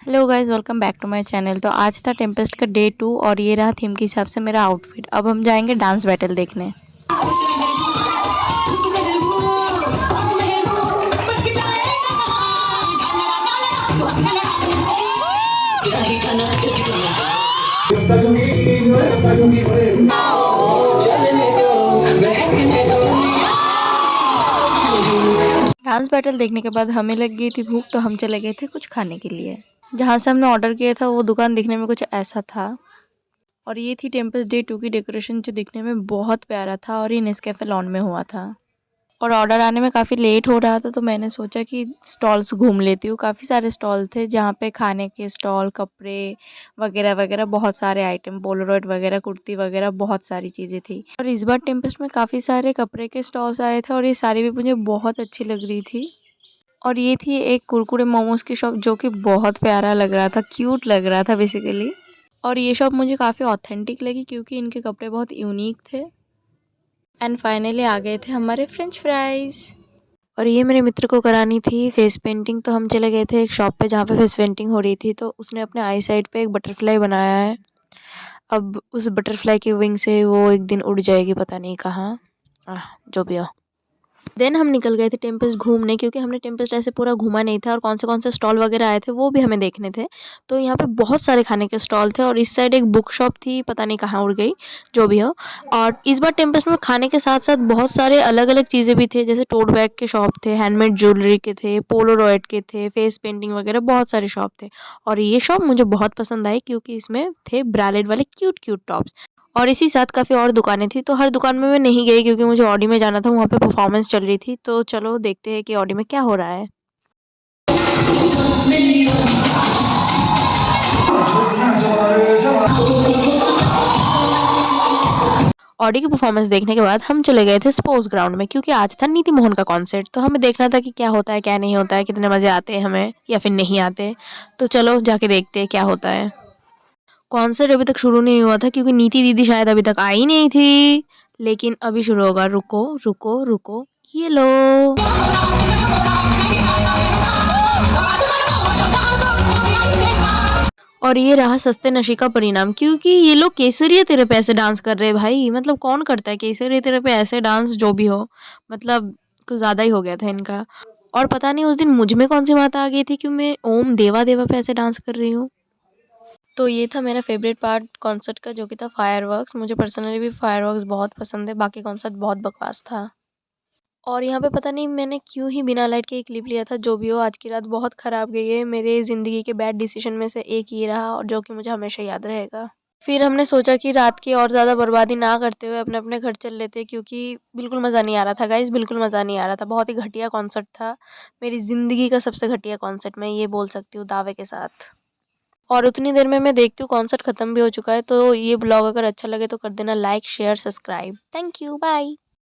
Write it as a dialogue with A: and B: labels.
A: Hello guys, welcome back to my channel. तो आज था टेम्पेस्ट का डे 2 और ये रहा थीम के हिसाब से मेरा आउटफिट। अब हम जाएंगे डांस बैटल देखने। डांस बैटल देखने के बाद हमें लग गई थी भूख, तो हम चले गए थे कुछ खाने के लिए। जहाँ से हमने ऑर्डर किया था वो दुकान दिखने में कुछ ऐसा था। और ये थी टेम्पेस्ट डे 2 की डेकोरेशन, जो दिखने में बहुत प्यारा था और ये नेस्कैफे लॉन में हुआ था। और ऑर्डर आने में काफ़ी लेट हो रहा था, तो मैंने सोचा कि स्टॉल्स घूम लेती हूँ। काफ़ी सारे स्टॉल थे जहाँ पे खाने के स्टॉल, कपड़े वगैरह वगैरह बहुत सारे आइटम, पोलोरॉइड वगैरह, कुर्ती वगैरह बहुत सारी चीज़ें थी। और इस बार टेम्पेस्ट में काफ़ी सारे कपड़े के स्टॉल्स आए थे और ये सारी भी मुझे बहुत अच्छी लग रही थी। और ये थी एक कुरकुरे मोमोज़ की शॉप, जो कि बहुत प्यारा लग रहा था, क्यूट लग रहा था बेसिकली। और ये शॉप मुझे काफ़ी ऑथेंटिक लगी क्योंकि इनके कपड़े बहुत यूनिक थे। एंड फाइनली आ गए थे हमारे फ्रेंच फ्राइज़। और ये मेरे मित्र को करानी थी फेस पेंटिंग, तो हम चले गए थे एक शॉप पे जहाँ पे फेस पेंटिंग हो रही थी। तो उसने अपने आई साइड पे एक बटरफ्लाई बनाया है। अब उस बटरफ्लाई की विंग से वो एक दिन उड़ जाएगी, पता नहीं कहाँ। जो भी हो। देन हम निकल गए थे टेम्पल्स घूमने, क्योंकि हमने टेम्पल्स ऐसे पूरा घूमा नहीं था और कौन से स्टॉल वगैरह आए थे वो भी हमें देखने थे। तो यहाँ पे बहुत सारे खाने के स्टॉल थे और इस साइड एक बुक शॉप थी, पता नहीं कहाँ उड़ गई, जो भी हो। और इस बार टेम्पल्स में खाने के साथ साथ बहुत सारे अलग अलग चीज़ें भी थे, जैसे टोट बैग के शॉप थे, हैंडमेड ज्वेलरी के थे, पोलोरॉइड के थे, फेस पेंटिंग वगैरह बहुत सारे शॉप थे। और ये शॉप मुझे बहुत पसंद आई क्योंकि इसमें थे ब्रालेट वाले क्यूट क्यूट टॉप्स। और इसी साथ काफ़ी और दुकानें थी, तो हर दुकान में मैं नहीं गई क्योंकि मुझे ऑडी में जाना था, वहाँ पे परफॉर्मेंस चल रही थी। तो चलो देखते हैं कि ऑडी में क्या हो रहा है। ऑडी की परफॉर्मेंस देखने के बाद हम चले गए थे स्पोर्ट्स ग्राउंड में, क्योंकि आज था नीति मोहन का कॉन्सर्ट। तो हमें देखना था कि क्या होता है, क्या नहीं होता है, कितने मज़े आते हैं हमें या फिर नहीं आते। तो चलो जाके देखते हैं क्या होता है। कॉन्सर्ट अभी तक शुरू नहीं हुआ था क्योंकि नीति दीदी शायद अभी तक आई नहीं थी, लेकिन अभी शुरू होगा। रुको रुको रुको, ये लो। और ये रहा सस्ते नशे का परिणाम, क्योंकि ये लोग केसरिया तेरे पे ऐसे डांस कर रहे हैं भाई। मतलब कौन करता है केसरिया तेरे पे ऐसे डांस, जो भी हो। मतलब कुछ ज़्यादा ही हो गया था इनका। और पता नहीं उस दिन मुझ में कौन सी माता आ गई थी कि मैं ओम देवा देवा पे ऐसे डांस कर रही हूँ। तो ये था मेरा फेवरेट पार्ट कॉन्सर्ट का, जो कि था फायरवर्क्स। मुझे पर्सनली भी फायरवर्क्स बहुत पसंद है, बाकी कॉन्सर्ट बहुत बकवास था। और यहाँ पे पता नहीं मैंने क्यों ही बिना लाइट के एक क्लिप लिया था। जो भी हो, आज की रात बहुत ख़राब गई है। मेरे ज़िंदगी के बैड डिसीजन में से एक ये रहा और जो कि मुझे हमेशा याद रहेगा। फिर हमने सोचा कि रात की और ज़्यादा बर्बादी ना करते हुए अपने अपने घर चल लेते, क्योंकि बिल्कुल मज़ा नहीं आ रहा था गाइज़, बिल्कुल मज़ा नहीं आ रहा था। बहुत ही घटिया कॉन्सर्ट था। मेरी ज़िंदगी का सबसे घटिया कॉन्सर्ट, मैं ये बोल सकती हूँ दावे के साथ। और उतनी देर में मैं देखती हूँ कॉन्सर्ट ख़त्म भी हो चुका है। तो ये ब्लॉग अगर अच्छा लगे तो कर देना like, share, subscribe. Thank you, bye.